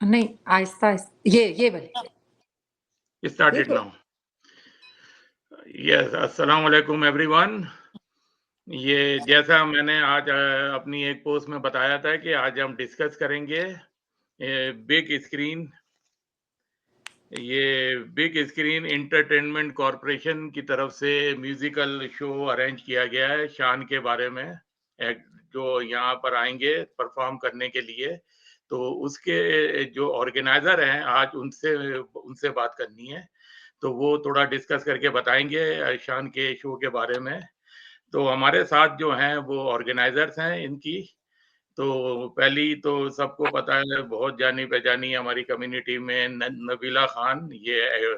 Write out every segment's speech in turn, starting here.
नहीं, आहिस्ता-आहिस्ता ये वाले। Started ठीक है। now. Yes, अस्सलाम वालेकुम एवरीवन। ये जैसा मैंने आज अपनी एक पोस्ट में बताया था कि आज हम डिस्कस करेंगे big screen big screen entertainment corporation की तरफ से म्यूजिकल शो अरेंज किया गया है शान के बारे में, जो यहाँ पर आएंगे परफॉर्म करने के लिए। तो उसके जो ऑर्गेनाइजर हैं आज उनसे उनसे बात करनी है, तो वो थोड़ा डिस्कस करके बताएंगे शान के शो के बारे में। तो हमारे साथ जो हैं वो ऑर्गेनाइजर्स हैं इनकी। तो पहली तो सबको पता है, बहुत जानी-पहचानी हमारी कम्युनिटी में नबीला खान, ये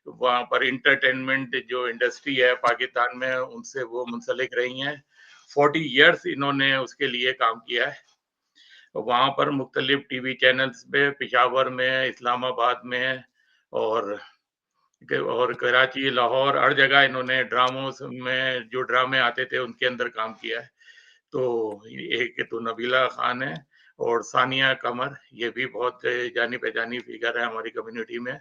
वहाँ पर एंटरटेनमेंट जो इंडस्ट्री है पाकिस्तान में उनसे वो मुंसलिक रही हैं। 40 इयर्स इन्होंने उसके लिए काम किया है। वहाँ पर मुख्तलिफ टीवी चैनल्स पे पेशावर में, इस्लामाबाद में और कराची, लाहौर, हर जगह इन्होंने ड्रामों में जो ड्रामे आते थे उनके अंदर काम किया है। तो एक तो नबीला खान है और सानिया कमर, ये भी बहुत जानी पहचानी फिगर है हमारी कम्युनिटी में।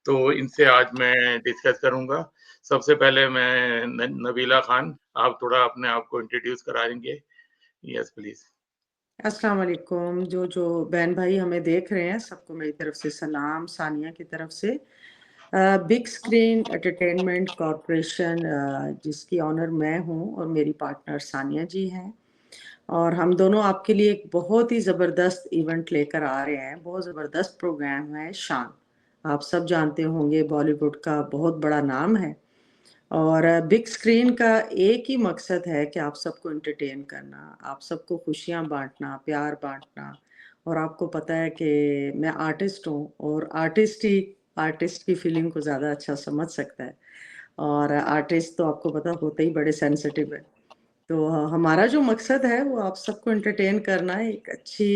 तो इनसे आज मैं डिस्कस करूंगा। सबसे पहले मैं नबीला खान, आप थोड़ा अपने आप को इंट्रोड्यूस कराएंगे। Yes please. अस्सलाम वालेकुम। जो बहन भाई हमें देख रहे हैं, सबको मेरी तरफ से सलाम, सानिया की तरफ से। बिग स्क्रीन एंटरटेनमेंट कॉरपोरेशन, जिसकी ऑनर मैं हूं और मेरी पार्टनर सानिया जी हैं, और हम दोनों आपके लिए एक बहुत ही ज़बरदस्त इवेंट लेकर आ रहे हैं। बहुत ज़बरदस्त प्रोग्राम है शान। आप सब जानते होंगे, बॉलीवुड का बहुत बड़ा नाम है, और बिग स्क्रीन का एक ही मकसद है कि आप सबको एंटरटेन करना, आप सबको खुशियाँ बाँटना, प्यार बाँटना। और आपको पता है कि मैं आर्टिस्ट हूँ, और आर्टिस्ट ही आर्टिस्ट की फीलिंग को ज़्यादा अच्छा समझ सकता है, और आर्टिस्ट तो आपको पता होते ही बड़े सेंसिटिव है। तो हमारा जो मकसद है वो आप सबको एंटरटेन करना, एक अच्छी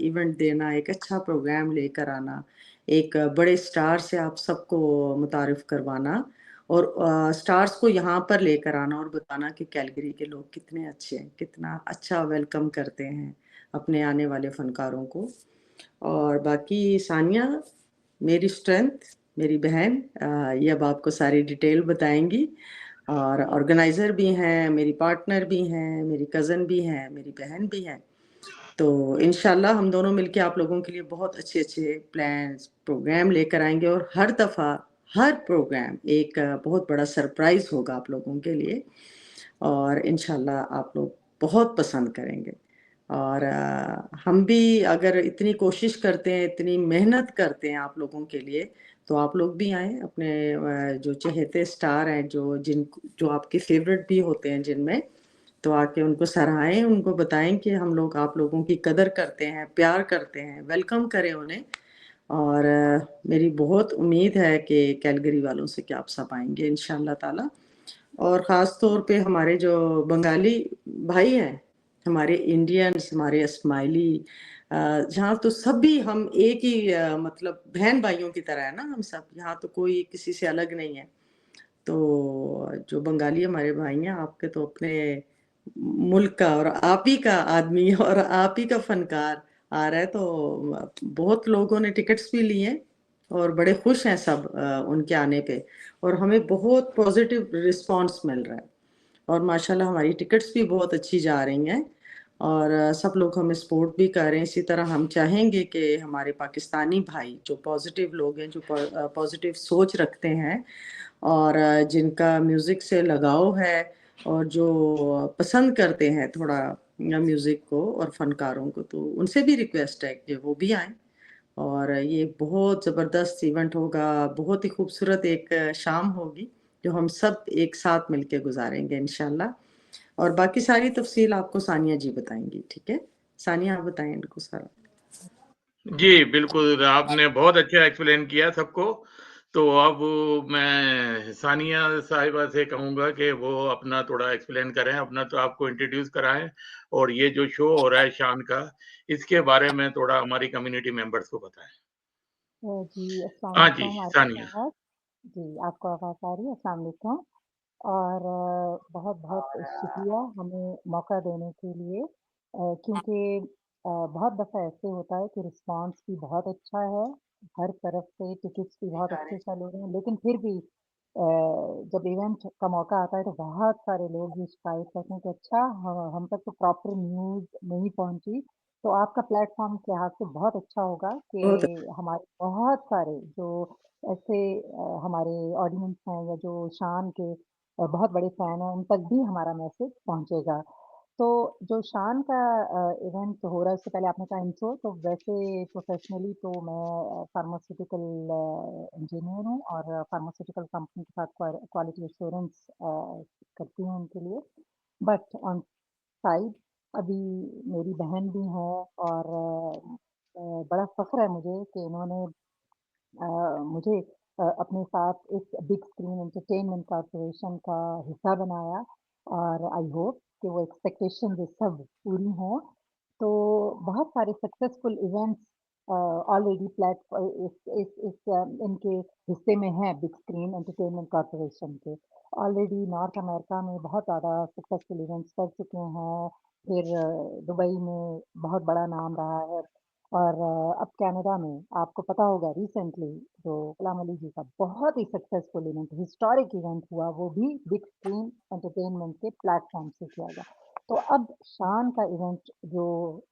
इवेंट देना, एक अच्छा प्रोग्राम लेकर आना, एक बड़े स्टार से आप सबको मुतारिफ करवाना, और स्टार्स को यहाँ पर लेकर आना और बताना कि कैलगरी के लोग कितने अच्छे हैं, कितना अच्छा वेलकम करते हैं अपने आने वाले फनकारों को। और बाकी सानिया मेरी स्ट्रेंथ, मेरी बहन, ये अब आपको सारी डिटेल बताएंगी। और ऑर्गेनाइज़र भी हैं, मेरी पार्टनर भी हैं, मेरी कज़न भी हैं, मेरी बहन भी है। तो इंशाल्लाह हम दोनों मिलके आप लोगों के लिए बहुत अच्छे-अच्छे प्लान्स, प्रोग्राम लेकर आएँगे, और हर दफ़ा, हर प्रोग्राम एक बहुत बड़ा सरप्राइज़ होगा आप लोगों के लिए, और इंशाल्लाह आप लोग बहुत पसंद करेंगे। और हम भी अगर इतनी कोशिश करते हैं, इतनी मेहनत करते हैं आप लोगों के लिए, तो आप लोग भी आएँ, अपने जो चहेते स्टार हैं, जो आपके फ़ेवरेट भी होते हैं जिनमें, तो आके उनको सराहें, उनको बताएँ कि हम लोग आप लोगों की कदर करते हैं, प्यार करते हैं, वेलकम करें उन्हें। और मेरी बहुत उम्मीद है कि कैलगरी वालों से कि आप सब आएँगे इंशाअल्लाह ताला। और ख़ास तौर पे हमारे जो बंगाली भाई हैं, हमारे इंडियंस, हमारे इस्माइली, जहाँ तो सभी हम एक ही मतलब बहन-भाइयों की तरह है ना हम सब, यहाँ तो कोई किसी से अलग नहीं है। तो जो बंगाली हमारे भाई हैं, आपके तो अपने मुल्क का और आप ही का आदमी और आप ही का फ़नकार आ रहा है, तो बहुत लोगों ने टिकट्स भी लिए हैं और बड़े खुश हैं सब उनके आने पे, और हमें बहुत पॉज़िटिव रिस्पॉन्स मिल रहा है, और माशाल्लाह हमारी टिकट्स भी बहुत अच्छी जा रही हैं, और सब लोग हमें सपोर्ट भी कर रहे हैं। इसी तरह हम चाहेंगे कि हमारे पाकिस्तानी भाई जो पॉज़िटिव लोग हैं, जो पॉज़िटिव सोच रखते हैं, और जिनका म्यूज़िक से लगाव है, और जो पसंद करते हैं थोड़ा म्यूज़िक को और फ़नकारों को, तो उनसे भी रिक्वेस्ट है कि वो भी आएँ। और ये बहुत ज़बरदस्त इवेंट होगा, बहुत ही खूबसूरत एक शाम होगी, जो हम सब एक साथ मिलके गुज़ारेंगे इंशाअल्लाह। और बाकी सारी तफ़सील आपको सानिया जी बताएँगी, ठीक है? सानिया आप बताएँ इनको सारा। जी, बिल्कुल, आपने बहुत अच्छा एक्सप्लेन किया सबको। तो अब मैं सानिया साहिबा से कहूँगा कि वो अपना थोड़ा एक्सप्लेन करें, अपना तो आपको इंट्रोड्यूस कराएँ, और ये जो शो हो रहा है शान का, इसके बारे में थोड़ा हमारी कम्युनिटी मेंबर्स को बताएँ। जी, अस्सलाम हाँ जी, वालेकुम सानिया। आदाब। जी, आपको आवाज़ आ रही है? अस्सलाम वालेकुम, और बहुत-बहुत शुक्रिया हमें मौका देने के लिए, क्योंकि बहुत दफ़ा ऐसे होता है कि रिस्पॉन्स भी बहुत अच्छा है, हर तरफ से टिकट्स भी बहुत अच्छे चले रहे हैं, लेकिन फिर भी जब इवेंट का मौका आता है तो बहुत सारे लोग ये शिकायत करते हैं कि अच्छा हम तक तो प्रॉपर न्यूज़ नहीं पहुँची। तो आपका प्लेटफ़ॉर्म के लिहाज़ से बहुत अच्छा होगा कि बहुत हमारे बहुत सारे जो ऐसे हमारे ऑडियंस हैं या जो शान के बहुत बड़े फ़ैन हैं, उन तक भी हमारा मैसेज पहुँचेगा। तो जो शान का इवेंट हो रहा है उससे पहले आपने कहा इंट्रो तो वैसे प्रोफेशनली तो मैं फार्मास्यूटिकल इंजीनियर हूँ और फार्मास्यूटिकल कंपनी के साथ क्वालिटी एश्योरेंस करती हूँ उनके लिए बट ऑन साइड अभी मेरी बहन भी है और बड़ा फख्र है मुझे कि इन्होंने मुझे अपने साथ इस बिग स्क्रीन एंटरटेनमेंट कॉर्पोरेशन का हिस्सा बनाया और आई होप कि वो एक्सपेक्टेशन ये सब पूरी हों। तो बहुत सारे सक्सेसफुल इवेंट्स ऑलरेडी इनके हिस्से में हैं बिग स्क्रीन एंटरटेनमेंट कॉर्पोरेशन के। ऑलरेडी नॉर्थ अमेरिका में बहुत ज़्यादा सक्सेसफुल इवेंट्स कर चुके हैं, फिर दुबई में बहुत बड़ा नाम रहा है और अब कनाडा में आपको पता होगा रिसेंटली जो गुलाम अली जी का बहुत ही सक्सेसफुल इवेंट हिस्टोरिक इवेंट हुआ वो भी बिग स्क्रीन एंटरटेनमेंट के प्लेटफॉर्म से किया गया। तो अब शान का इवेंट जो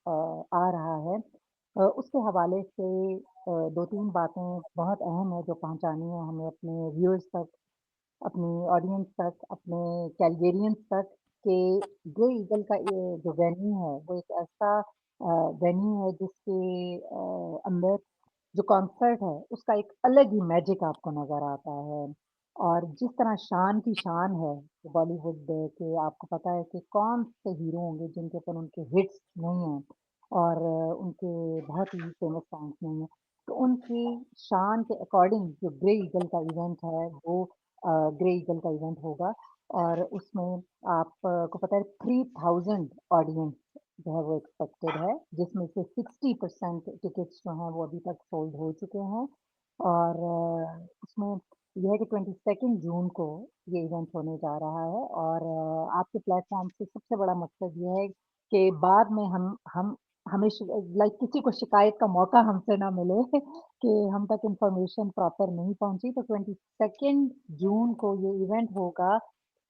आ रहा है उसके हवाले से 2-3 बातें बहुत अहम है जो पहुंचानी है हमें अपने व्यूअर्स तक, अपनी ऑडियंस तक, अपने कैलगेरियंस तक कि ग्रे ईगल का ये जो वेन्यू है, वो एक ऐसा वेन्यू है जिसके अंदर जो कॉन्सर्ट है, उसका एक अलग ही मैजिक आपको नज़र आता है। और जिस तरह शान की शान है, बॉलीवुड के आपको पता है कि कौन से हीरो होंगे जिनके ऊपर उनके हिट्स नहीं हैं और उनके बहुत ही फेमस सॉन्ग्स नहीं हैं। तो उनकी शान के अकॉर्डिंग जो ग्रे ईगल का इवेंट है, वो ग्रे ईगल का इवेंट होगा और उसमें आपको पता है 3000 ऑडियंस जो है वो एक्सपेक्टेड है, जिसमें से 60% टिकट्स जो हैं वो अभी तक सोल्ड हो चुके हैं और उसमें ये है कि 22 जून को ये इवेंट होने जा रहा है और आपके प्लेटफ़ॉर्म से सबसे बड़ा मकसद ये है कि बाद में हम हमें लाइक किसी को शिकायत का मौका हमसे ना मिले कि हम तक इन्फॉर्मेशन प्रॉपर नहीं पहुंची तो 22 जून को ये इवेंट होगा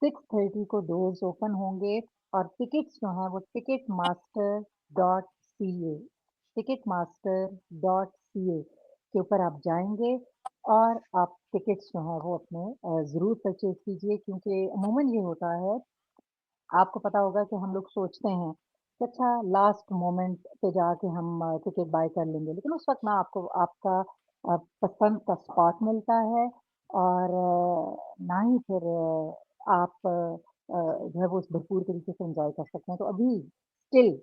6:30 को डोर्स ओपन होंगे और टिकट्स जो हैं वो ticketmaster.ca के ऊपर आप जाएंगे और आप टिकट्स जो हैं वो अपने ज़रूर परचेज कीजिए क्योंकि अमूमन ये होता है आपको पता होगा कि हम लोग सोचते हैं कि अच्छा लास्ट मोमेंट पे जाके हम टिकट बाय कर लेंगे लेकिन उस वक्त ना आपको आपका पसंद का स्पॉट मिलता है और ना ही फिर आप जो है वो उस भरपूर तरीके से एंजॉय कर सकते हैं तो अभी स्टिल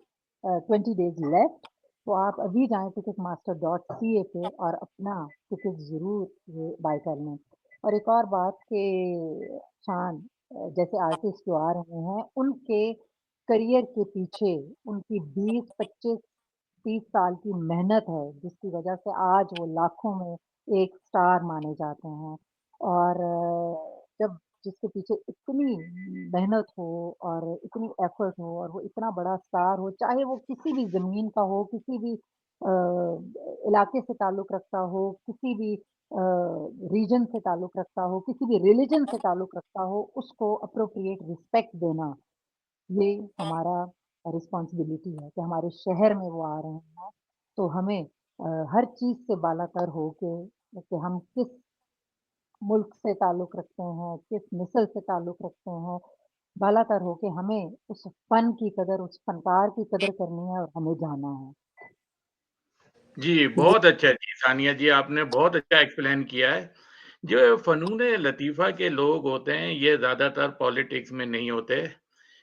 20 डेज लेफ्ट तो आप अभी जाएं ticketmaster.ca पे और अपना टिकट ज़रूर ये बाय कर लें और एक और बात कि शान जैसे आर्टिस्ट जो आ रहे हैं, उनके करियर के पीछे उनकी 20, 25, 30 साल की मेहनत है, जिसकी वजह से आज वो लाखों में एक स्टार माने जाते हैं। और जब जिसके पीछे इतनी मेहनत हो और इतनी एफर्ट हो और वो इतना बड़ा स्टार हो, चाहे वो किसी भी ज़मीन का हो, किसी भी इलाके से ताल्लुक़ रखता हो, किसी भी रीजन से ताल्लुक़ रखता हो, किसी भी रिलिजन से ताल्लुक़ रखता हो, उसको एप्रोप्रिएट रिस्पेक्ट देना, ये हमारा रिस्पॉन्सिबिलिटी है कि हमारे शहर में वो आ रहे हैं, तो हमें हर चीज़ से बालातर हो कि हम किस मुल्क से ताल्लुक़ रखते हैं, किस नस्ल से ताल्लुक़ रखते हैं, बालातर हो के हमें उस फ़न की कदर, उस फ़नकार की कदर करनी है और हमें जाना है। जी, जी बहुत अच्छा जी, सानिया जी आपने बहुत अच्छा एक्सप्लेन किया है। जो फ़नून लतीफ़ा के लोग होते हैं, ये ज़्यादातर पॉलिटिक्स में नहीं होते।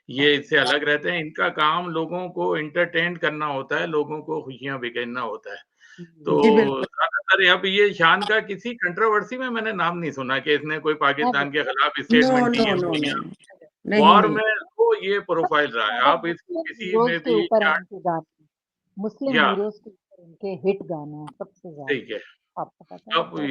ये इससे अलग रहते हैं, इनका काम लोगों को एंटरटेन करना होता है, लोगों को खुशियाँ बिखेरना होता है। जी तो बिल्कुल ज़्यादातर अब ये शान का किसी कंट्रोवर्सी में मैंने नाम नहीं सुना कि इसने कोई नेवर, पाकिस्तान के खिलाफ नो स्टेटमेंट दी नो है नो कोई नो या नहीं वॉर नहीं में तो ये प्रोफ़ाइल सबसे रहा है। ज़्यादा आप इसको मुस्लिम किसी में हीरोज़ के भी ऊपर हैं चार्ट उनके गाने, मुस्लिम या हीरोज़ के ऊपर उनके हिट गाने हैं सबसे ठीक ज़्यादा, है। आपको पता है अब तो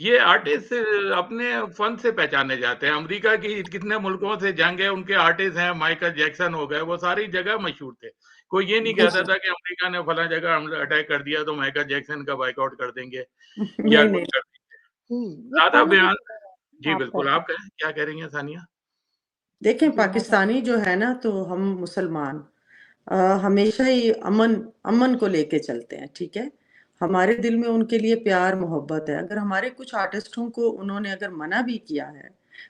ये आर्टिस्ट अपने फन से पहचाने जाते हैं। अमेरिका की कितने मुल्कों से जंग है, उनके आर्टिस्ट हैं, माइकल जैक्सन हो गए, वो सारी जगह मशहूर थे। कोई ये नहीं कहता दूसरा था कि अमेरिका ने फला जगह हमला अटैक कर दिया तो माइकल जैक्सन का बायकॉट कर देंगे या नहीं कुछ नहीं कर देंगे। जी, ये ज़्यादा खाने की बयान खबर जी है। आप बिल्कुल, आप क्या कह रही हैं सानिया? देखें, जी, मैं कह पाकिस्तानी जो है ना, तो हम मुसलमान अ, हमेशा ही अमन अमन को लेके चलते हैं, ठीक है? हमारे दिल में उनके लिए प्यार मोहब्बत है। अगर हमारे कुछ आर्टिस्टों को उन्होंने अगर मना भी किया है,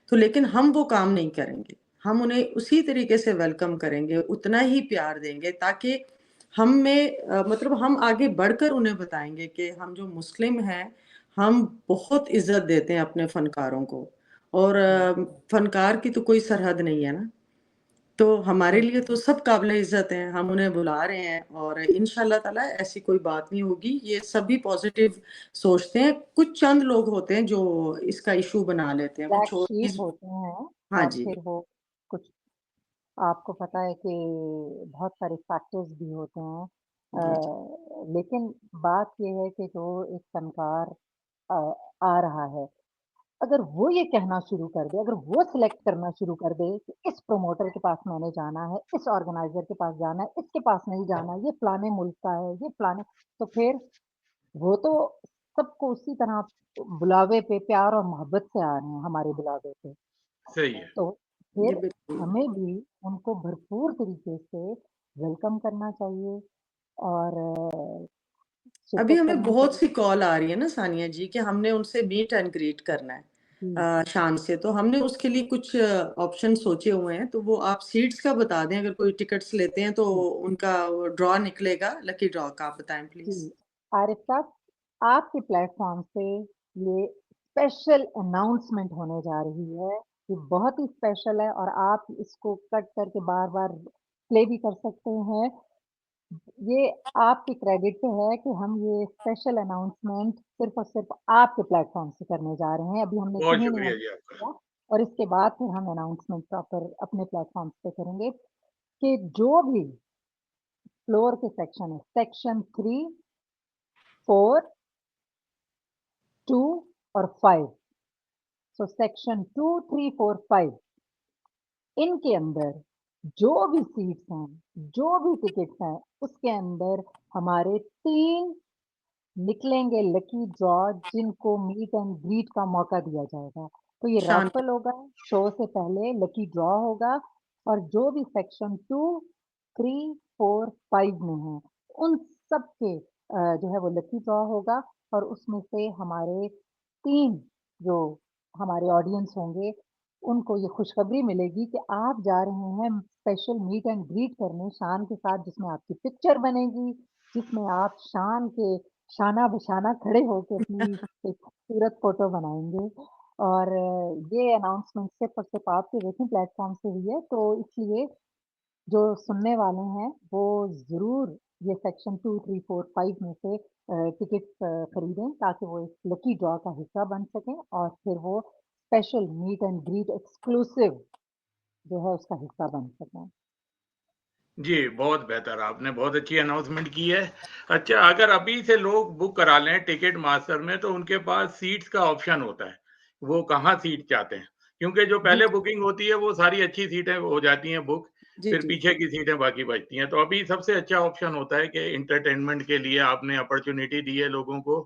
तो लेकिन हम वो काम नहीं करेंगे। हम उन्हें उसी तरीके से वेलकम करेंगे, उतना ही प्यार देंगे, ताकि हम में मतलब हम आगे बढ़कर उन्हें बताएँगे कि हम जो मुस्लिम हैं, हम बहुत इज़्ज़त देते हैं अपने फ़नकारों को, और फ़नकार की तो कोई सरहद नहीं है ना। तो हमारे लिए तो सब काबिल इज़्ज़त हैं, हम उन्हें बुला रहे हैं, और इंशाअल्लाह ताला ऐसी कोई बात नहीं होगी। ये सभी पॉज़िटिव सोचते हैं। कुछ चंद लोग होते हैं जो इसका इश्यू बना लेते हैं, ब्लैक कुछ और शीप चीज़। होते हैं हाँ और जी, फिर वो कुछ आपको पता है कि बहुत सारे फैक्टर्स भी होते हैं। जी, जी। लेकिन बात ये है कि जो एक फनकार अ, आ रहा है, अगर वो ये कहना शुरू कर दे, अगर वो सिलेक्ट करना शुरू कर दे कि इस प्रमोटर के पास मैंने जाना है, इस ऑर्गेनाइज़र के पास जाना है, इसके पास नहीं जाना, ये फलाने मुल्क का है, ये फलाने, तो फिर वो तो सबको उसी तरह बुलावे पे प्यार और मोहब्बत से आ रहे हैं हमारे बुलावे पे। सही है। तो जी, फिर बिल्कुल। हमें भी उनको भरपूर तरीके से वेलकम करना चाहिए और अभी शिरकत हमें करनी बहुत चाहिए। सी कॉल आ रही है ना सानिया जी, कि हमने उनसे मीट एंड ग्रीट करना है जी, शान से, तो हमने उसके लिए कुछ ऑप्शन सोचे हुए हैं। तो वो आप सीट्स का बता दें, अगर कोई टिकट्स लेते हैं तो जी, उनका ड्रॉ निकलेगा, लकी ड्रॉ का आप बताएँ जी। प्लीज़? आरिफ साहब, आपके प्लेटफ़ॉर्म से ये स्पेशल अनाउंसमेंट होने जा रही है। ये बहुत ही स्पेशल है और आप इसको कट करके बार-बार प्ले भी कर सकते हैं। ये आपके क्रेडिट पे है कि हम ये स्पेशल अनाउंसमेंट सिर्फ़ और सिर्फ़ आपके प्लेटफ़ॉर्म से करने जा रहे हैं। अभी हमने बहुत कहीं नहीं शुक्रिया जी अनाउंस आपका। किया और इसके बाद फिर हम अनाउंसमेंट प्रॉपर अपने प्लेटफ़ॉर्म्स पे करेंगे कि जो भी फ्लोर के सेक्शन है, सेक्शन 3, 4, 2 और 5। सो सेक्शन 2, 3, 4, 5 इनके अंदर जो भी सीट्स हैं, जो भी टिकट्स हैं, उसके अंदर हमारे 3 निकलेंगे लकी ड्रॉ जिनको मीट एंड ग्रीट का मौका दिया जाएगा। तो ये शान के रैफ़ल होगा, शो से पहले लकी ड्रॉ होगा और जो भी सेक्शन 2, 3, 4, 5 में हैं, उन सब के जो है वो लकी ड्रॉ होगा और उसमें से हमारे 3 जो हमारे ऑडियंस होंगे, उनको ये खुशखबरी मिलेगी कि आप जा रहे हैं स्पेशल मीट एंड ग्रीट करने शान के साथ जिसमें आपकी पिक्चर बनेगी, जिसमें आप शान के शाना-बशाना खड़े होके अपनी एक खूबसूरत फ़ोटो बनाएँगे और ये अनाउंसमेंट सिर्फ़ और सिर्फ़ आपके रेटिंग प्लेटफ़ॉर्म से हुई है, तो इसलिए जो सुनने वाले हैं, वो ज़रूर ये सेक्शन 2, 3, 4, 5 में से टिकट्स खरीदें ताकि वो इस लकी ड्रॉ का हिस्सा बन सकें और फिर वो special meet and greet exclusive जो है उसका हिस्सा बन सकें। जी, बहुत बेहतर, आपने बहुत अच्छी अनाउंसमेंट की है। अच्छा, अगर अभी से लोग बुक करा लें टिकट मास्टर में तो उनके पास सीट्स का ऑप्शन होता है, वो कहाँ सीट चाहते हैं। क्योंकि जो जी, पहले बुकिंग होती है वो सारी अच्छी सीटें हो जाती हैं बुक, जी, फिर जी। पीछे की सीटें बाकी बचती हैं। तो अभी सबसे अच्छा ऑप्शन होता है कि एंटरटेनमेंट के लिए आपने अपॉर्च्युनिटी दी है लोगों को,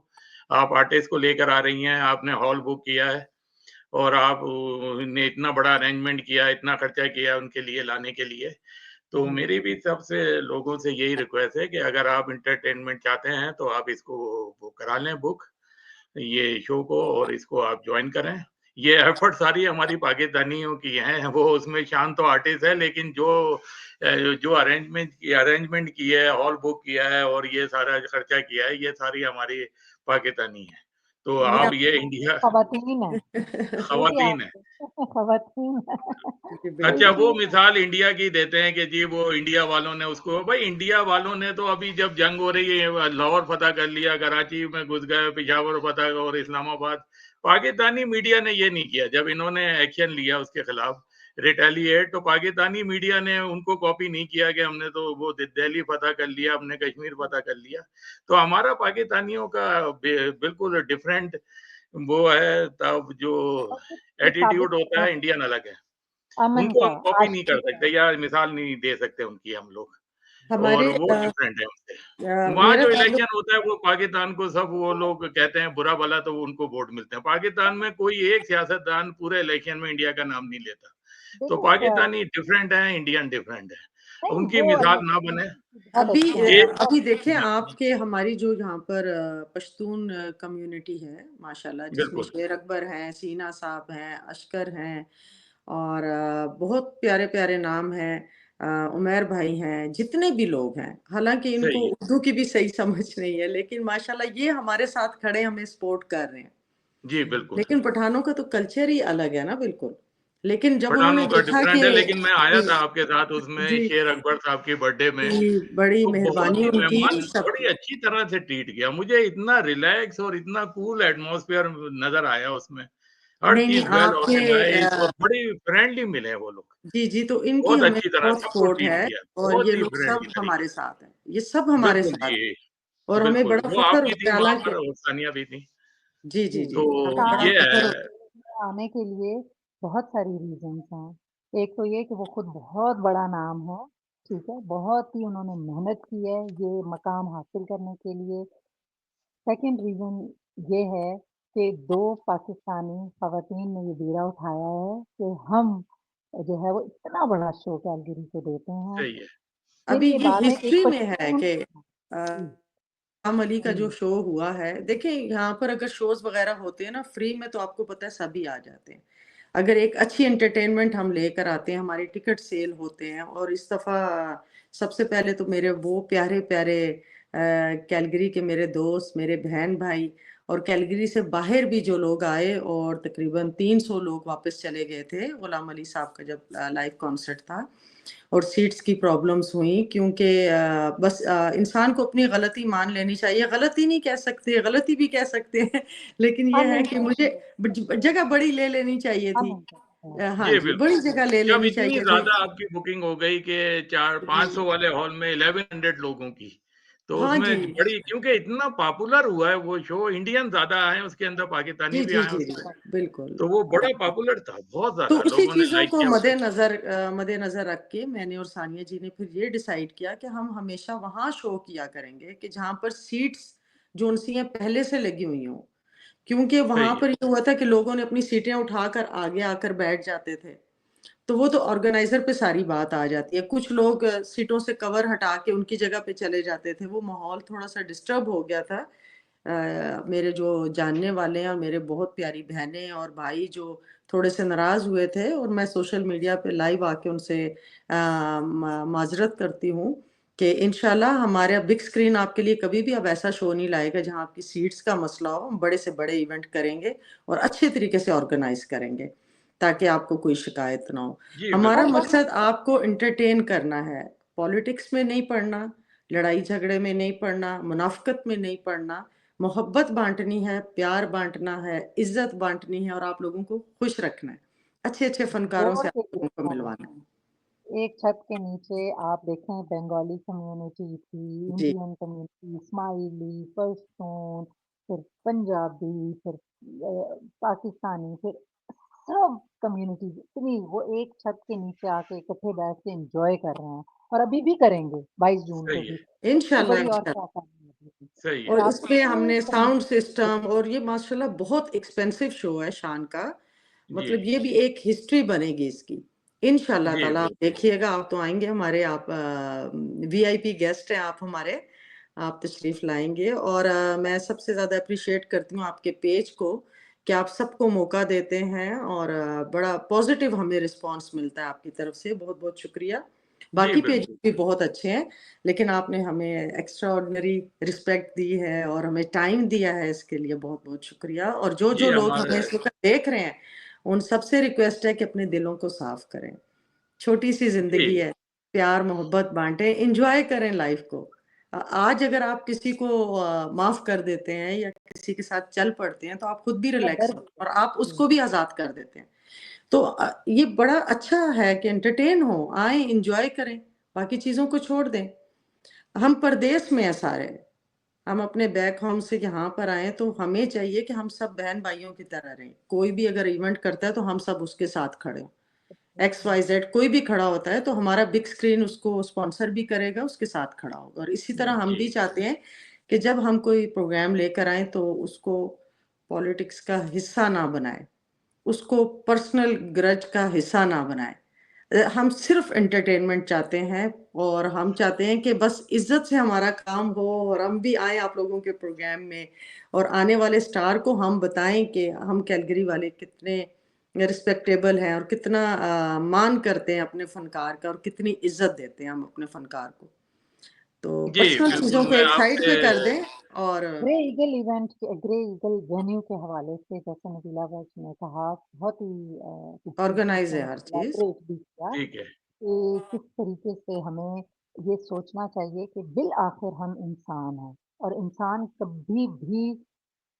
आप आर्टिस्ट को लेकर आ रही हैं, आपने हॉल बुक किया है और आप ने इतना बड़ा अरेंजमेंट किया, इतना खर्चा किया उनके लिए लाने के लिए। तो जी, मेरी भी सबसे लोगों से यही रिक्वेस्ट है कि अगर आप एंटरटेनमेंट चाहते हैं तो आप इसको वो करा लें बुक, ये शो को, और इसको आप ज्वाइन करें। ये एफर्ट सारी हमारी पाकिस्तानियों की हैं, वो उसमें शान तो आर्टिस्ट है लेकिन जो अरेंजमेंट की है, हॉल बुक किया है और ये सारा खर्चा किया है, ये सारी हमारी पाकिस्तानी है। तो मैं आप ये आपको इंडिया ख़वातीन हैं, ये भी ख़वातीन है। आप ख़वातीन जी, तो अच्छा, वो इसलिए मिसाल इंडिया की देते हैं कि जी वो इंडिया वालों ने उसको, भाई इंडिया वालों ने तो अभी जब जंग हो रही है लाहौर फतह कर लिया, कराची में घुस गए, पेशावर फतह और इस्लामाबाद। पाकिस्तानी मीडिया ने ये नहीं किया। जब इन्होंने एक्शन लिया उसके खिलाफ रिटेलिएट, तो पाकिस्तानी मीडिया ने उनको कॉपी नहीं किया कि हमने तो वो दिल्ली फतह कर लिया, हमने कश्मीर फतह कर लिया। तो हमारा पाकिस्तानियों का बिल्कुल डिफरेंट वो है, तब जो ये साबित एटीट्यूड होता करना है इंडियन अलग है। अमन उनको का हम कॉपी नहीं कर आशिक सकते या मिसाल नहीं दे सकते उनकी हम लोग। हमारे और वो डिफरेंट है उनसे। वहाँ मेरा जो ताल्लुक इलेक्शन होता है वो पाकिस्तान को सब वो लोग कहते हैं बुरा भला, तो उनको वोट मिलते हैं। पाकिस्तान में कोई एक सियासतदान पूरे इलेक्शन में इंडिया का नाम नहीं लेता। तो देखिए पाकिस्तानी डिफरेंट है, इंडियन डिफरेंट है। नहीं उनकी वो मिसाल ना बने। बहुत अभी अच्छे हैं। एक अभी देखें आपके हमारी जो यहाँ पर पश्तून कम्युनिटी है माशाल्लाह, जिसमें बिल्कुल शेर अकबर हैं, सीना साहब हैं, अशकर हैं, और बहुत प्यारे प्यारे नाम हैं, उमर भाई हैं, जितने भी लोग हैं, हालांकि इनको सही है। उर्दू की भी सही समझ नहीं है, लेकिन माशाल्लाह ये हमारे साथ खड़े हमें सपोर्ट कर रहे हैं। जी बिल्कुल। लेकिन पठानों का तो कल्चर ही अलग है ना, बिल्कुल। लेकिन जब उन्होंने पठानों का देखा डिफरेंट कि है, लेकिन मैं आया जी था आपके साथ उसमें जी शेर अकबर साहब की बर्थडे में। जी, बड़ी तो बहुत मेहरबानी ही उनकी मेहमान सब। बड़ी अच्छी तरह से ट्रीट किया। मुझे इतना रिलैक्स और इतना कूल एटमॉस्फेयर नज़र आया उसमें। हर नहीं नहीं, चीज़ वेल आपके ऑर्गेनाइज़्ड और बड़ी फ्रेंडली मिले वो लोग। जी जी, तो इनकी बहुत हमें अच्छी तरह बहुत सबको सपोर्ट ट्रीट है, किया, और बहुत ये ही लोग सब फ्रेंडली तरीके हमारे से। साथ हैं, ये सब हमारे बिल्कुल साथ हैं, जी, और हमें बिल्कुल। बड़ा वो फख्र आप भी होता थी है, वहाँ हालांकि पर और सानिया भी थी। जी जी जी, जी, तो हमें बड़ा ये फख्र है। होता आने के लिए बहुत सारी रीज़न्स हैं। एक तो ये कि वो खुद बहुत बड़ा नाम है, ठीक है? बहुत ही उन्होंने मेहनत की है ये मकाम हासिल करने के लिए। सेकंड रीज़न ये है कि 2 पाकिस्तानी ख़वातीन ने ये बीड़ा उठाया है कि हम जो है वो इतना बड़ा शो कैलगरी को देते हैं। सही है। फिर अभी ये ये बात है कि एक हिस्ट्री में है पश्तून कि जी, राम अली का जो जी, शो हुआ है, देखिए यहाँ पर अगर शोज वगैरह होते हैं ना फ्री में, तो आपको पता है सभी आ जाते हैं। अगर एक अच्छी एंटरटेनमेंट हम लेकर आते हैं, हमारे टिकट सेल होते हैं, और इस दफा सबसे पहले तो मेरे वो प्यारे प्यारे कैलगरी के मेरे दोस्त, मेरे बहन भाई, और कैलगरी से बाहर भी जो लोग आए, और तकरीबन 300 लोग वापस चले गए थे गुलाम अली साहब का जब लाइव कॉन्सर्ट था। और सीट्स की प्रॉब्लम्स हुई, क्योंकि बस इंसान को अपनी गलती मान लेनी चाहिए। गलती नहीं कह सकते, गलती भी कह सकते हैं लेकिन ये हम है नहीं कि मुझे करेंगे, जगह बड़ी ले लेनी चाहिए हम थी। नहीं करेंगे। हाँ जी, जी, बिल्कुल। बड़ी जगह ले जब लेनी इतनी चाहिए थी। ज़्यादा आपकी बुकिंग हो गई कि 4 500 जी वाले हॉल में 1100 लोगों की, तो हाँ उसमें जी बड़ी, क्योंकि इतना पॉपुलर हुआ है वो शो, इंडियन ज़्यादा आए हैं, उसके अंदर पाकिस्तानी जी भी जी आए हैं जी जी, उसमें, बिल्कुल। तो वो बड़ा पॉपुलर था, बहुत तो ज़्यादा उसी लोगों ने चीजों लाइक को किया उसे। मद्देनजर रख के मैंने और सानिया जी ने फिर ये डिसाइड किया कि हम हमेशा वहां शो किया करेंगे कि जहां पर सीट्स जो उनसी हैं पहले से लगी हुई हों, क्योंकि सही वहां है। पर ये हुआ था कि लोगों ने अपनी सीटें उठाकर आगे आकर बैठ जाते थे। तो वो तो ऑर्गेनाइजर पे सारी बात आ जाती है। कुछ लोग सीटों से कवर हटा के उनकी जगह पे चले जाते थे। वो माहौल थोड़ा सा डिस्टर्ब हो गया था। मेरे जो जानने वाले हैं और मेरे बहुत प्यारी बहनें और भाई जो थोड़े से नाराज हुए थे, और मैं सोशल मीडिया पे लाइव आके उनसे माजरत करती हूँ कि इंशाल्लाह हमारे बिग स्क्रीन आपके लिए कभी भी अब ऐसा शो नहीं लाएगा जहां आपकी सीट्स का मसला हो। हम बड़े से बड़े इवेंट करेंगे और अच्छे तरीके से ऑर्गेनाइज करेंगे, ताकि आपको कोई शिकायत ना हो। जी, हमारा और बिल्कुल। वहाँ मकसद आपको एंटरटेन करना है, पॉलिटिक्स में नहीं पड़ना, लड़ाई झगड़े में नहीं पड़ना, मुनाफकत में नहीं पड़ना। मोहब्बत बांटनी है, प्यार बांटना है, इज्जत बांटनी है, और आप लोगों को खुश रखना है। अच्छे अच्छे फनकारों जोड़ से के आप लोगों को लेकर मिलवाना है। आना है। एक छत के नीचे आप देखें बंगाली कम्युनिटी थी, जी इंडियन कम्युनिटी, स्माइली, पश्तून, फिर पंजाबी, फिर पाकिस्तानी, फिर सब कम्युनिटीज़ इतनी वो एक छत के नीचे आके इकट्ठे बैठ के एन्जॉय कर रहे हैं और अभी भी करेंगे 22 जून को सही भी। है। इससे इंशाल्लाह बड़ी और इंशाल्लाह। क्या करनी है अभी सही कि है। और आप इसमें पूरी हमने साउंड कम्युनिटी सिस्टम, और ये माशाल्लाह बहुत एक्सपेंसिव शो है शान का, जी। मतलब ये भी एक हिस्ट्री बनेगी इसकी। इंशाल्लाह जी, ताला आप बिल्कुल। देखिएगा, आप तो आएंगे हमारे, आप वीआईपी गेस्ट हैं आप हमारे, आप तशरीफ लाएंगे। और मैं सबसे ज्यादा अप्रिशिएट करती हूँ आपके पेज को कि आप सबको मौका देते हैं, और बड़ा पॉजिटिव हमें रिस्पांस मिलता है आपकी तरफ से। बहुत बहुत शुक्रिया। जी, बाकी पेज बिल्कुल। भी बहुत अच्छे हैं, लेकिन आपने हमें एक्स्ट्रा ऑर्डिनरी रिस्पेक्ट दी है और हमें टाइम दिया है, इसके लिए बहुत बहुत शुक्रिया। और जो जी, जो लोग हमारे हमें इस वक्त देख रहे हैं, उन सबसे रिक्वेस्ट है कि अपने दिलों को साफ करें। छोटी सी जी, जिंदगी है, प्यार मोहब्बत बांटें, एंजॉय करें लाइफ को। आज अगर आप किसी को माफ कर देते हैं या किसी के साथ चल पड़ते हैं, तो आप खुद भी का रिलैक्स डर हो भी और है। आप उसको भी आजाद कर देते हैं। तो ये बड़ा अच्छा है कि एंटरटेन हो, आए एंजॉय करें, बाकी चीजों को छोड़ दें। हम परदेश में हैं सारे, हम अपने बैक होम से यहाँ पर आए, तो हमें चाहिए कि हम सब बहन भाइयों की तरह रहें। कोई भी अगर इवेंट करता है तो हम सब उसके साथ खड़े हों। XYZ कोई भी खड़ा होता है तो हमारा बिग स्क्रीन उसको स्पॉन्सर भी करेगा, उसके साथ खड़ा होगा। और इसी तरह हम भी जी, चाहते हैं कि जब हम कोई प्रोग्राम लेकर आए तो उसको पॉलिटिक्स का हिस्सा ना बनाए, उसको पर्सनल ग्रज का हिस्सा ना बनाए। हम सिर्फ एंटरटेनमेंट चाहते हैं और हम चाहते हैं कि बस इज्जत से हमारा काम हो और हम भी आए आप लोगों के प्रोग्राम में और आने वाले स्टार को हम बताएं कि हम कैलगरी वाले कितने रिस्पेक्टेबल हैं और कितना मान करते हैं अपने फनकार का और कितनी इज्जत देते हैं हम अपने फनकार को। तो जी, पर्सनल चीजों बिल्कुल को मैं एक साइड आपसे पे कर दें और ग्रे ईगल इवेंट के ग्रे ईगल वेन्यू के हवाले से जैसे नबीला बख्श ने कहा, बहुत ही खूबसूरती ऑर्गेनाइज से है हर उन्होंने चीज। इलैबोरेट भी किया ठीक है। कि किस तरीके से हमें ये सोचना चाहिए कि बिल आखिर हम इंसान हैं और इंसान कभी भी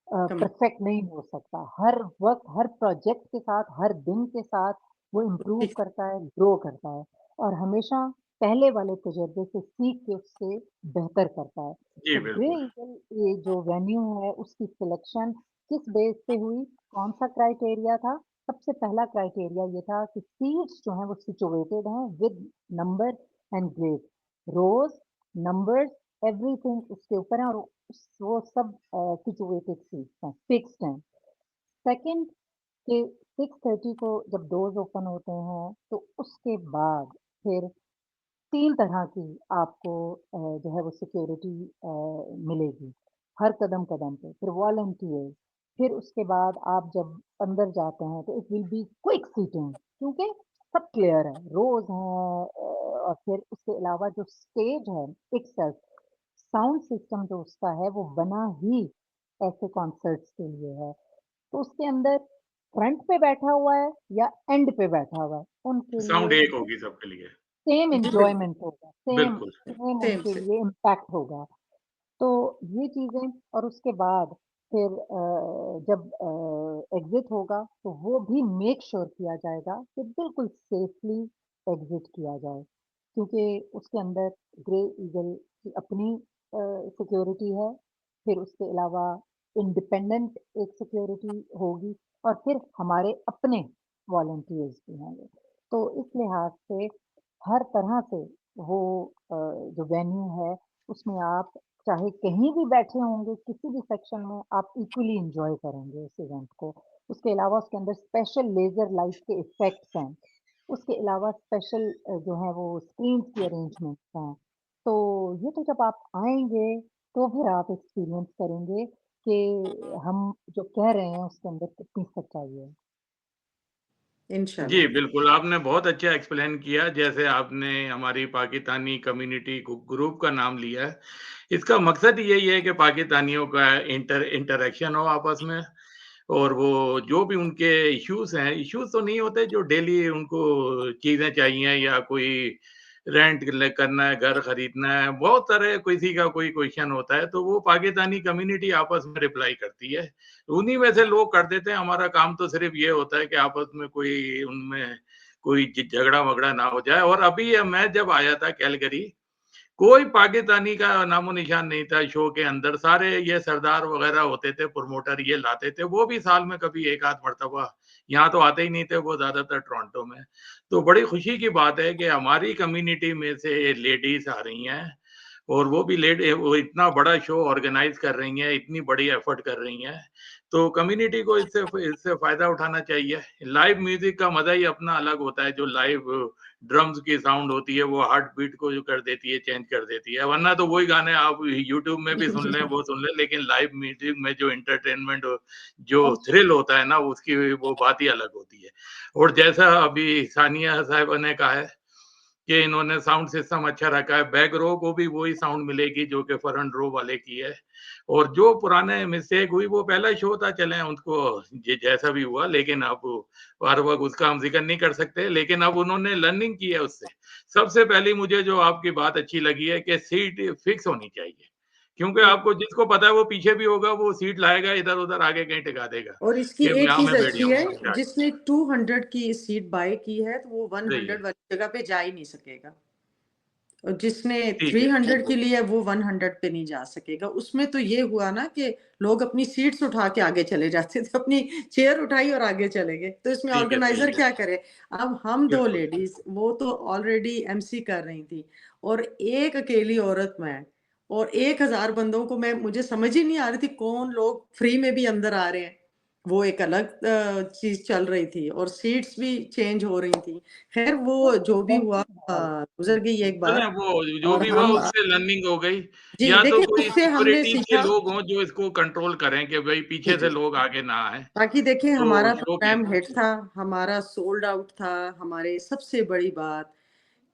कम परफेक्ट नहीं हो सकता। हर वक़्त, हर प्रोजेक्ट के साथ, हर दिन के साथ वो इम्प्रूव ठीक करता है, ग्रो करता है और हमेशा पहले वाले तजुर्बे से सीख के उससे बेहतर करता है। जी, तो ग्रे बिल्कुल। ईगल ये जो वेन्यू है उसकी सिलेक्शन किस बेस पे हुई? कौन-सा क्राइटेरिया था? सबसे पहला क्राइटेरिया ये था कि सीट्स जो हैं वो सिचुएटेड हैं with number and grade. Rows, numbers, everything उसके ऊपर है और वो सब सिचुएटेड सीट्स हैं, फिक्स्ड हैं। सेकंड कि 6:30 को जब डोर्स ओपन होते हैं, तो उसके बाद फिर 3 तरह की आपको जो है वो सिक्योरिटी मिलेगी, हर कदम-कदम पे। फिर वॉलंटियर्स, फिर उसके बाद आप जब अंदर जाते हैं तो it will be quick seating क्योंकि सब क्लियर है, रोज़ हैं और फिर उसके अलावा जो स्टेज है इटसेल्फ साउंड सिस्टम जो उसका है वो बना ही ऐसे कॉन्सर्ट्स के लिए है। तो उसके अंदर फ्रंट पे बैठा हुआ है या एंड पे बैठा हुआ है, उनके साउंड लिए एक होगी सबके लिए। सेम जी बिल्कुल एन्जॉयमेंट होगा, सेम बिल्कुल। सेम सेम उनके से लिए इम्पैक्ट होगा। तो ये चीज़ें और उसके बाद फिर जब एग्ज़िट होगा तो वो भी मेक श्योर किया जाएगा कि बिल्कुल सेफ़ली एग्ज़िट किया जाए। क्योंकि उसके अंदर ग्रे ईगल की अपनी सिक्योरिटी है, फिर उसके अलावा इंडिपेंडेंट एक सिक्योरिटी होगी और फिर हमारे अपने वॉलंटियर्स भी होंगे। तो इस लिहाज से हर तरह से वो जो वेन्यू है उसमें आप चाहे कहीं भी बैठे होंगे, किसी भी सेक्शन में आप इक्वली एन्जॉय करेंगे उस इवेंट को। उसके अलावा उसके अंदर स्पेशल लेज़र लाइट के इफ़ेक्ट्स हैं। उसके अलावा स्पेशल जो है वो स्क्रीन्स की अरेंजमेंट्स हैं। तो ये तो जब आप आएँगे, तो फिर आप एक्सपीरियंस करेंगे कि हम जो कह रहे हैं उसके अंदर कितनी सच्चाई है। जी, इंशाल्लाह। बिल्कुल, आपने बहुत अच्छा एक्सप्लेन किया, जैसे आपने हमारी पाकिस्तानी कम्युनिटी ग्रुप का नाम लिया है। इसका मकसद यही है कि पाकिस्तानियों का इंटरैक्शन हो आपस में और वो जो भी उनके इश्यूज़ हैं, इश्यूज़ तो नहीं होते जो डेली उनको चीज़ें चाहिए या कोई रेंट करना है, घर खरीदना है, बहुत सारे किसी का कोई क्वेश्चन होता है, तो वो पाकिस्तानी कम्युनिटी आपस में रिप्लाई करती है। उन्हीं में से लोग कर देते हैं, हमारा काम तो सिर्फ ये होता है कि आपस में कोई उनमें कोई झगड़ा-वगड़ा ना हो जाए। और अभी मैं जब आया था कैलगरी, कोई पाकिस्तानी का नामो-निशान नहीं था शो के अंदर, सारे ये सरदार वगैरह होते थे, प्रोमोटर ये लाते थे, वो भी साल में कभी 1 आध मर्तबा, यहाँ तो आते ही नहीं थे, वो ज़्यादातर टोरंटो में। तो बड़ी खुशी की बात है कि हमारी कम्युनिटी में से लेडीज़ आ रही हैं और वो भी वो इतना बड़ा शो ऑर्गेनाइज़ कर रही हैं, इतनी बड़ी एफर्ट कर रही हैं, तो कम्युनिटी को इससे फ़ायदा उठाना चाहिए। लाइव म्यूज़िक का मज़ा ही अपना अलग होता है, जो लाइव ड्रम्स की साउंड होती है, वो हार्ट बीट को जो कर देती है, चेंज कर देती है, वरना तो वही गाने आप यूट्यूब में भी सुन लें, वो सुन लें, लेकिन लाइव म्यूज़िक में जो एंटरटेनमेंट जो थ्रिल होता है ना, उसकी वो बात ही अलग होती है। और जैसा अभी सानिया साहिबा ने कहा है कि इन्होंने साउंड सिस्टम अच्छा रखा है, बैक रो को भी वही साउंड मिलेगी जो कि फ्रंट रो वाले की है। और जो पुराने मिस्टेक हुई वो पहला शो था, चलें उनको जैसा भी हुआ, लेकिन अब हर वक़्त उसका हम ज़िक्र नहीं कर सकते, लेकिन अब उन्होंने लर्निंग की है उससे। सबसे पहली मुझे जो आपकी बात अच्छी लगी है कि सीट फिक्स होनी चाहिए, क्योंकि आपको जिसको पता है वो पीछे भी होगा, वो सीट लाएगा इधर-उधर आगे कहीं टिका देगा और इसकी कि एक यहाँ चीज मैं बैठ अच्छी है, जाऊँगा। जिसने 200 की सीट बाय की है तो वो सही 100 है। वाली जगह पे जा ही नहीं सकेगा। जिसने ठीक है। 300 के लिए वो 100 पे नहीं जा सकेगा। उसमें तो ये हुआ ना कि लोग अपनी सीट्स उठा के आगे चले जाते थे, अपनी चेयर उठाई और आगे चले गए। तो इसमें ठीक है, ऑर्गेनाइजर ठीक है। क्या करे? अब हम 2 बिल्कुल। लेडीज, वो तो ऑलरेडी एमसी कर रही थी और एक अकेली औरत मैं, और 1000 बंदों को मुझे समझ ही नहीं आ रही थी कौन लोग फ्री में भी अंदर आ रहे हैं। वो एक अलग चीज चल रही थी और सीट्स भी चेंज हो रही थी। खैर वो जो भी हुआ गुजर गई एक चलें बार। वो जो और भी हुआ हम उससे लर्निंग हो गई। जी या तो देखिए, कोई उससे हमने सिक्योरिटी के सीखा। लोग हों जो इसको कंट्रोल करें कि भई जी, पीछे से जी। लोग आगे ना आएँ। बाकी देखिए, तो हमारा शो के प्रोग्राम हिट था, हमारा सोल्ड आउट था। हमारे सबसे बड़ी बात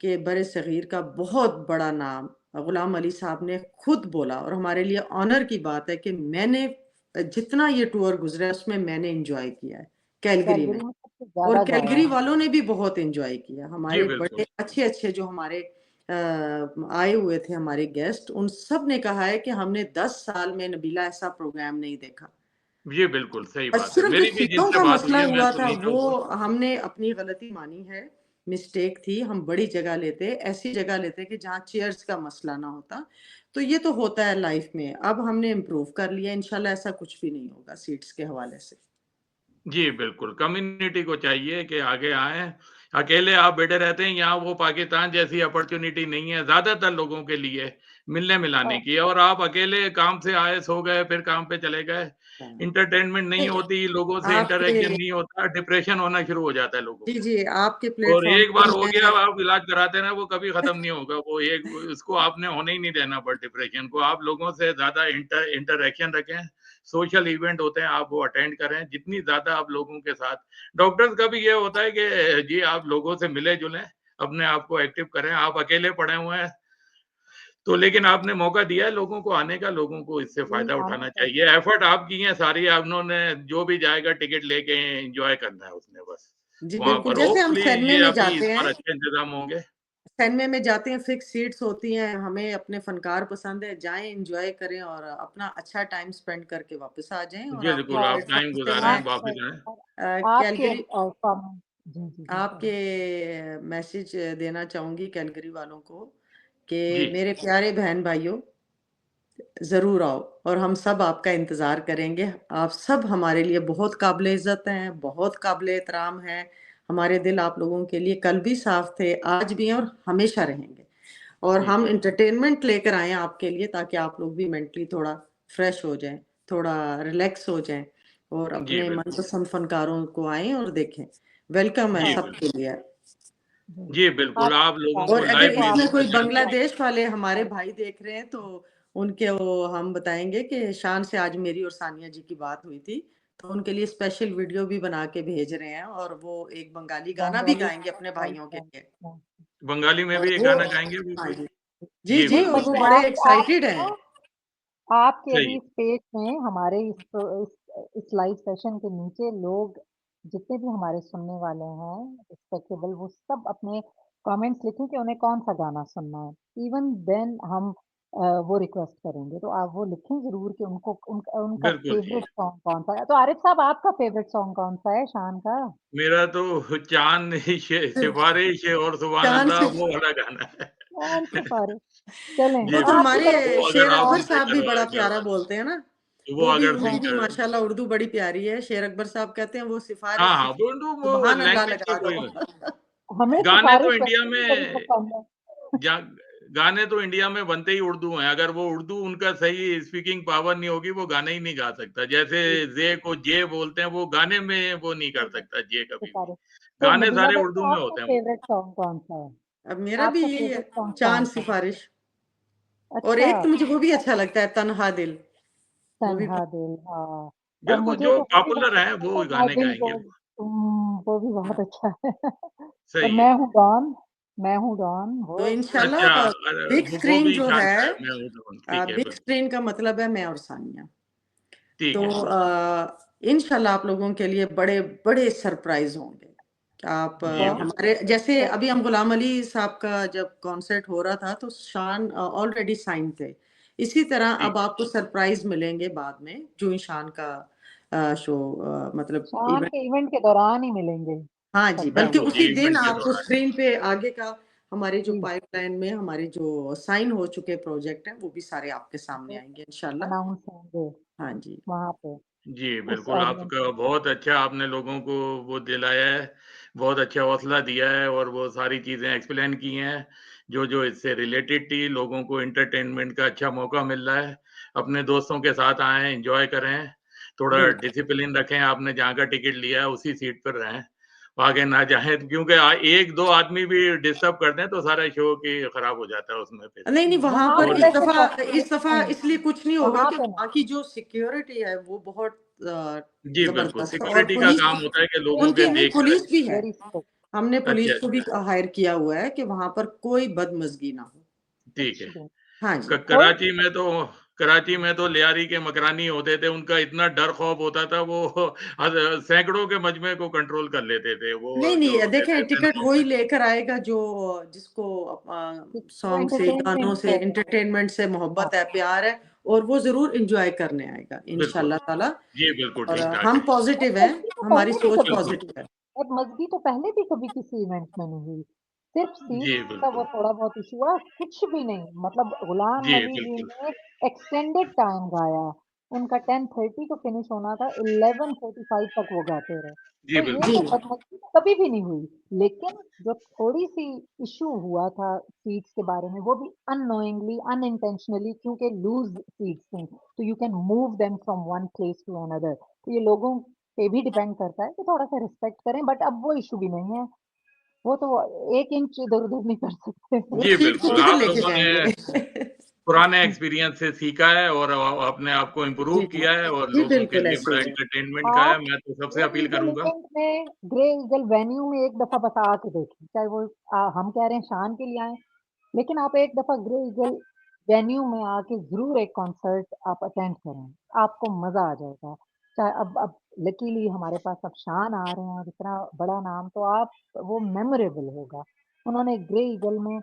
कि बरे-सगीर का बहुत बड़ा नाम गुलाम अली साहब ने खुद बोला, और हमारे लिए ऑनर की बात है कि मैंने जितना ये टूर गुजरा है उसमें मैंने एंजॉय किया है कैलगरी में। कैलगरी में सबसे और ज़्यादा जाया कैलगरी है। वालों ने भी बहुत एंजॉय किया। जी, हमारे बिल्कुल। बड़े अच्छे-अच्छे जो हमारे आए हुए थे हमारे गेस्ट, उन सब ने कहा है कि हमने 10 साल में नबीला ऐसा प्रोग्राम नहीं देखा। जी, बिल्कुल, सही और बात है। सिर्फ जो मेरी भी सीटों जिनसे का बात हुई मसला है, मैं हुआ तो था नहीं था वो ऊपर। हमने अपनी गलती मानी है, मिस्टेक थी। हम बड़ी जगह लेते, ऐसी जगह लेते कि जहाँ चेयर्स का मसला ना होता। तो ये तो होता है लाइफ में। अब हमने इम्प्रूव कर लिया, इंशाल्लाह ऐसा कुछ भी नहीं होगा सीट्स के हवाले से। जी, बिल्कुल, कम्युनिटी को चाहिए कि आगे आएँ। अकेले आप बैठे रहते हैं, यहाँ वो पाकिस्तान जैसी अपॉर्च्युनिटी नहीं है ज़्यादातर लोगों के लिए मिलने-मिलाने अ, की, और आप अकेले काम से आए, सो गए, फिर काम पे चले गए। हाँ। एंटरटेनमेंट नहीं नहीं, होती, लोगों से इंटरैक्शन आपके नहीं होता, डिप्रेशन होना शुरू हो जाता है लोगों जी, को। जी, आपके और प्लेटफ़ॉर्म एक पर बार हो गया, मैं अब आप इलाज कराते रहें, वो कभी खत्म नहीं होगा। वो एक उसको आपने होने ही नहीं देना पर डिप्रेशन को। आप लोगों से ज़्यादा इंटरैक्शन रखें, सोशल इवेंट होते हैं, आप वो अटेंड करें। जितनी ज़्यादा आप लोगों के साथ, डॉक्टर्स का भी ये होता है कि जी आप लोगों से मिले-जुलें, अपने आप को एक्टिव करें। आप अकेले पड़े हुए हैं, तो लेकिन आपने मौका दिया है लोगों को आने का, लोगों को इससे जी, फ़ायदा आना उठाना चाहिए। चाहिए। एफर्ट आप की है सारी, आप उन्होंने जो भी जाएगा टिकट लेके एन्जॉय करना है उसने बस। जी, वहाँ बिल्कुल, पर जैसे हम होपफुली सैनमे ये में अभी इस जाते बार हैं। अच्छे इंतज़ाम होंगे। सैनमे में जाते हैं, फिक्स सीट्स होती हैं, हमें अपने फ़नकार पसंद है, जाएँ, एन्जॉय करें और अपना अच्छा टाइम स्पेंड करके वापस आ जाएँ। और आपके बिल्कुल, आप टाइम प्लेटफ़ॉर्म से गुज़ारें, मैं आप वापस आएँ। आपके कैलगरी कमेंट जी, जी, जी, आपके सॉरी। मैसेज देना चाहूँगी कैलगरी वालों को कि जी, मेरे प्यारे बहन-भाइयों, ज़रूर आओ और हम सब आपका इंतज़ार करेंगे। आप सब हमारे लिए बहुत काबिल-इज़्ज़त हैं, बहुत काबिल-एहतराम हैं। हमारे दिल आप लोगों के लिए कल भी साफ़ थे, आज भी हैं और हमेशा रहेंगे। और जी, हम बिल्कुल। एंटरटेनमेंट लेकर आए हैं आपके लिए, ताकि आप लोग भी मेंटली थोड़ा फ्रेश हो जाएँ, थोड़ा रिलैक्स हो जाएँ और जी, अपने बिल्कुल। मनपसंद फ़नकारों को आएँ और देखें। वेलकम है जी, सबके बिल्कुल। लिए। जी, जी, बिल्कुल, आपकी आप लोगों और को अगर लाइव को भी इसमें आपके कोई प्रेज़ेंट करें। बांग्लादेश वाले हमारे भाई देख रहे हैं, तो उनके वो हम बताएँगे कि शान से आज मेरी और सानिया जी की बात हुई थी, तो उनके लिए स्पेशल वीडियो भी बना के भेज रहे हैं और वो एक बंगाली गाना भी बंगाली गाएँगे अपने भाइयों के लिए। बंगाली में और भी एक वो गाना गाएँगे वो हाँ कोई? जी। जी, जी, जी, और बिल्कुल वो सही। बड़े एक्साइटेड हैं। आपके सही अभी है। इस पेज में हमारे इस लाइव सेशन के नीचे लोग जितने भी हमारे सुनने वाले हैं रिस्पेक्टेबल वो सब अपने कमेंट्स लिखें कि उन्हें कौन-सा गाना सुनना है। इवन देन हम वो रिक्वेस्ट करेंगे। तो आप वो लिखें ज़रूर कि उनको उनका बिल्कुल जी। फ़ेवरेट सॉन्ग कौन-सा है। तो आरिफ साहब आपका फ़ेवरेट सॉन्ग कौन-सा है शान का? मेरा तो चाँद सिफ़ारिश और सुभान चाँद अल्लाह से वो वाला गाना है। कौन सी सॉरी चलें वो जी, तो आपकी बिल्कुल। तरफ हमारे वो से अगर शेर आप अकबर सॉन्ग उनसे साहब भी बड़ा प्यारा बोलते हैं ना, वो अगर उनकी भी फीचर माशाल्लाह उर्दू बड़ी प्यारी है। शेर अकबर साहब कहते हैं वो हाँ, सिफ़ारिश हाँ, वो सुभान अल्लाह लैंग्वेज का लगा कोई दो। हमें गाने तो सिफ़ारिश इंडिया वैसे भी बड़ी में पसंद है। जा गाने तो इंडिया में बनते ही उर्दू हैं, अगर वो उर्दू उनका सही स्पीकिंग पावर नहीं होगी, वो गाना ही नहीं गा सकता। जैसे ज़े को जे बोलते हैं, वो गाने में वो नहीं कर सकता जे कभी भी। सितारे। तो गाने नबीला सारे उर्दू बच्चू में आपका होते हैं वो। फ़ेवरेट सॉन्ग कौन-सा है? अब मेरा भी आपका यही है, फ़ेवरेट सॉन्ग चाँद कौन-सा है? सिफ़ारिश। और अच्छा, एक तो मुझे वो भी अच्छा लगता है, तन्हा दिल, वो भी तन्हा दिल, हाँ। और बिल्कुल, मुझे जो तो वो भी पॉपुलर बहुत हैं, अच्छा लगता वो है, मैं गाने दिल गाएँगे तोड़ वो। वो भी बहुत अच्छा है। और सही है। मैं हूँ डॉन, तो वो अच्छा, इंशाल्लाह बिग वो स्क्रीन भी जो शान है, का है, मैं हूँ तो ठीक है, बिग बिल्कुल। स्क्रीन का मतलब है मैं और सानिया। तो ठीक है। इंशाल्लाह आप लोगों के लिए बड़े-बड़े सरप्राइज़ होंगे। आप जी, बहुत बिल्कुल। हमारे जैसे बहुत अभी हम गुलाम अली साहब का जब कॉन्सर्ट हो रहा था, तो शान ऑलरेडी साइन थे। इसी तरह ठीक अब है। आपको सरप्राइज़ मिलेंगे बाद में, जो ही शान का शो मतलब शान इवेंट। के इवेंट के दौरान ही मिलेंगे हाँ जी, बल्कि सरप्राइज़। बिल्कुल जी, उसी दिन इवेंट के आपको दौरान। स्क्रीन पे आगे का हमारे जो जी, पाइपलाइन में हमारे जो साइन हो चुके प्रोजेक्ट हैं, वो भी सारे आपके सामने वो आएँगे इंशाल्लाह। अनाउंस होंगे हाँ जी। वहाँ पे जी, उस बिल्कुल, ऑडियंस आपका में। बहुत अच्छा आपने लोगों को वो दिलाया है, बहुत अच्छा हौसला दिया है और वो सारी चीज़ें एक्सप्लेन की हैं, जो-जो इससे रिलेटेड थी, लोगों को एंटरटेनमेंट का अच्छा मौका मिल रहा है। अपने दोस्तों के साथ आएँ, एन्जॉय करें, थोड़ा बिल्कुल। डिसिप्लिन रखें, आपने जहाँ का टिकट लिया है, उसी सीट पर रहें, आगे ना जाएँ क्योंकि 1-2 आदमी भी डिस्टर्ब कर दें, तो सारा शो की खराब हो जाता है उसमें फिर। नहीं, नहीं, वहाँ वहाँ पर पे और वैसे पॉसिबल इस दफ़ा नहीं, इसलिए कुछ नहीं होगा वहाँ कि पे वहाँ की जो सिक्योरिटी है वो बहुत जी, बिल्कुल, ज़बरदस्त है और सिक्योरिटी का पुलिस काम होता है कि लोगों के उनकी नहीं, देखकर पुलिस भी है। Very strict. हमने अच्छा, पुलिस को भी अच्छा, हायर किया हुआ है कि वहाँ पर कोई बदमज़गी ना हो। ठीक कुछ है। भी हाँ जी। कोई कराची में तो लियारी के मकरानी होते थे, उनका इतना डर खौफ होता था वो सैकड़ों के मजमे को कंट्रोल कर लेते थे। वो नहीं, जो नहीं, कहते देखें थे टिकट ना वही लेकर आएगा जो जिसको जिसको सॉन्ग से, गानों एंटरटेनमेंट से, है। एंटरटेनमेंट से हाँ, मोहब्बत है, प्यार है और वो ज़रूर एन्जॉय करने आएगा बिल्कुल। इंशाअल्लाह ताला। जी, बिल्कुल और ठीक-ठाक हम है। और पॉज़िटिव हैं, मस्ती तो हमारी पहले भी सोच कभी बिल्कुल। पॉज़िटिव है। और मस्ती तो पहले भी कभी किसी इवेंट में नहीं हुई। सिर्फ जी, सीट्स का वो बिल्कुल। थोड़ा बहुत इश्यू हुआ, कुछ भी नहीं। मतलब गुलाम जी, नबी जी बिल्कुल। ने एक्सटेंडेड टाइम गाया। उनका 10:30 को फिनिश होना था, 11:45 तक वो गाते रहे। जी, तो ये बिल्कुल। जी। तो बदमस्ती तो कभी भी नहीं हुई। लेकिन जो थोड़ी-सी इश्यू हुआ था सीट्स के बारे में, वो भी अननोइंगली, अनइंटेंशनली क्योंकि लूज़ सीट्स थी, तो you can move them from one place to another. तो ये लोगों पे भी डिपेंड करता है कि थोड़ा-सा रिस्पेक्ट करें, बट अब वो इश्यू भी नहीं है। वो तो 1 इंच इधर-उधर नहीं कर सकते। वो जी, सीट को बिल्कुल। किधर आप लेके लोगों जाएँगे? ने पुराने एक्सपीरियंस से सीखा है और अपने आप को जी, इम्प्रूव जी। किया है और जी, लोगों के बिल्कुल लिए ऐसे बड़ा ही है। एंटरटेनमेंट का है। आप मैं तो सबसे ग्रे अपील ईगल करूँगा इवेंट में ग्रे ईगल वेन्यू में एक दफ़ा बस आके देखिए, चाहे वो हम कह रहे हैं शान के लिए आएँ, लेकिन आप एक दफ़ा ग्रे ईगल वेन्यू में आके ज़रूर एक कॉन्सर्ट आप अटेंड करें, आपको मज़ा आ जाएगा। चाहे अब लकीली हमारे पास अब शान आ रहे हैं और इतना बड़ा नाम तो आप वो मेमोरेबल होगा। उन्होंने ग्रे ईगल में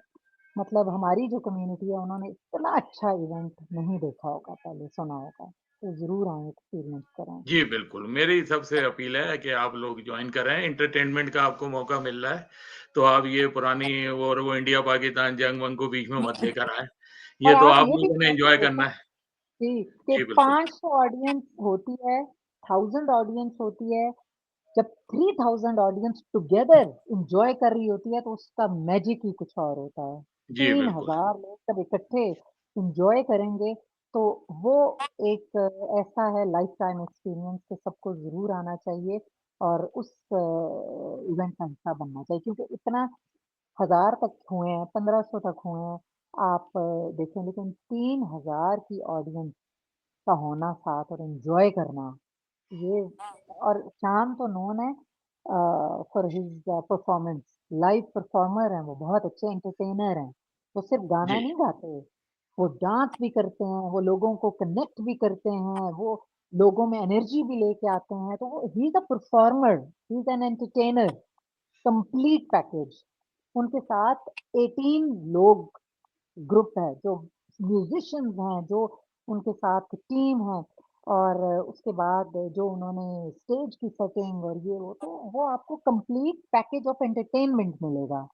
मतलब हमारी जो कम्युनिटी है उन्होंने इतना अच्छा इवेंट नहीं देखा होगा पहले, सुना होगा। तो ज़रूर आएँ, एक्सपीरियंस करें। जी, बिल्कुल। मेरी सबसे अपील है कि आप लोग जॉइन करें, एंटरटेनमेंट का आपको मौका मिल रहा है, तो आप ये पुरानी और वो इंडिया-पाकिस्तान जंग-वंग को बीच में मत लेकर आएँ। ये और तो आप आप ये भी लोगों ने ध्यान एन्जॉय में करना रखें है। जी, कि जी, बिल्कुल। 500 ऑडियंस होती है, 1000 ऑडियंस होती है, जब 3000 ऑडियंस टुगेदर एन्जॉय कर रही होती है, तो उसका मैजिक ही कुछ और होता है। जी, बिल्कुल। 3000 लोग जब इकट्ठे एन्जॉय करेंगे, तो वो एक ऐसा है लाइफ़ टाइम एक्सपीरियंस कि सबको ज़रूर आना चाहिए और उस इवेंट का हिस्सा बनना चाहिए क्योंकि इतना 1000 तक हुए हैं, 1500 तक हुए हैं, आप देखें लेकिन 3000 की ऑडियंस का होना साथ और एन्जॉय करना, ये और शान तो नोन है for his performance, live performer हैं वो, बहुत अच्छे एंटरटेनर हैं। वो सिर्फ़ गाना जी, नहीं गाते, वो डांस भी करते हैं, वो लोगों को कनेक्ट भी करते हैं, वो लोगों में एनर्जी भी लेके आते हैं, तो वो he is a performer, he is an entertainer, complete package. उनके साथ 18 लोग ग्रुप है, जो म्यूज़िशियंस हैं, जो उनके साथ टीम है और उसके बाद जो उन्होंने स्टेज की सेटिंग और ये वो, तो वो आपको कंप्लीट पैकेज ऑफ एंटरटेनमेंट मिलेगा।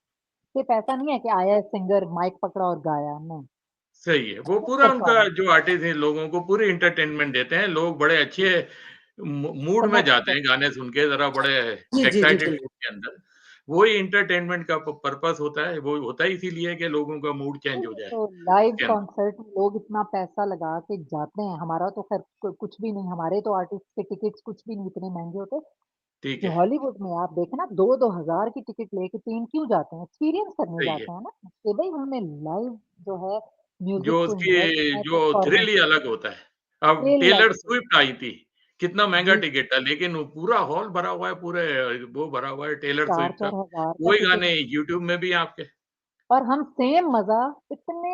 सिर्फ़ ऐसा नहीं है कि आया सिंगर माइक पकड़ा और गाया, नहीं, सही है। वो वो पूरा उनका परफॉर्मेंस जो आर्टिस्ट हैं, लोगों को पूरी एंटरटेनमेंट देते हैं। लोग बड़े अच्छे मूड में कनेक्ट जाते कर हैं गाने सुन के, ज़रा बड़े जी, जी, जी, एक्साइटेड बिल्कुल। मूड के अंदर। वही एंटरटेनमेंट का पर्पस होता है। वो होता ही इसीलिए है कि लोगों का मूड चेंज हो जाए तो लाइव उसके अंदर। कॉन्सर्ट में लोग इतना पैसा लगा के जाते हैं, हमारा तो ख़ैर कुछ भी नहीं, हमारे तो आर्टिस्ट के टिकट्स कुछ भी नहीं इतने महँगे होते। ठीक जो है, हॉलीवुड में आप देखना 2-2 हज़ार की टिकट लेके 3 क्यों जाते हैं? एक्सपीरियंस करने सही है। जाते हैं ना, कि भई हमने लाइव जो है जो म्यूज़िक को उसकी एन्जॉय करना है, जो थ्रिल परफॉर्मेंस ही अलग होता है। अब थ्रिल टेलर लाइफ स्विफ्ट आई थी, कितना महँगा जी, टिकट था, लेकिन वो पूरा हॉल भरा हुआ है, पूरे वो भरा हुआ है टेलर स्विफ्ट का। 4-4 हज़ार का वही टिकट गाने यूट्यूब में भी हैं आपके। और हम सेम मज़ा इतने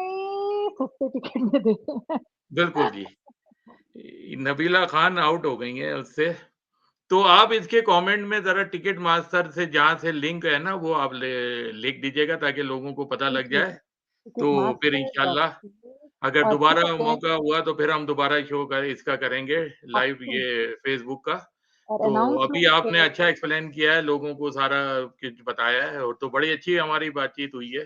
सस्ते टिकट में देते हैं। बिल्कुल जी। नबीला खान आउट हो गई हैं उससे। तो आप इसके कमेंट में ज़रा टिकट मास्टर से जहाँ से लिंक है ना, वो आप लिख दीजिएगा ताकि लोगों को पता जी, लग जी, जाए। टिकट तो फिर मास्टर डॉट इंशाल्लाह सीए अगर और फिर दोबारा अगेन मौका हुआ तो फिर हम दोबारा शो इसका करेंगे अप लाइव टू ये फ़ेसबुक का। और तो अभी अनाउंसमेंट आपने अच्छा एक्सप्लेन किया है, लोगों को सारा कुछ बताया है और तो बड़ी अच्छी हमारी बातचीत हुई है।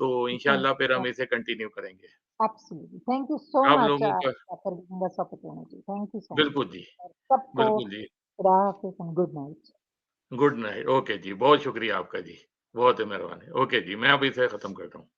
तो Thank इंशाल्लाह you फिर so हम इसे कंटिन्यू करेंगे। absolutely. Thank you so आप much लोगों का for giving us opportunity. Thank you so much. बिल्कुल जी, और सबको बिल्कुल जी। खुदा हाफ़िज़ and good night. Good night. Okay जी, बहुत शुक्रिया आपका जी। बहुत मेहरबानी। ओके जी, मैं अब इसे खत्म करता हूँ।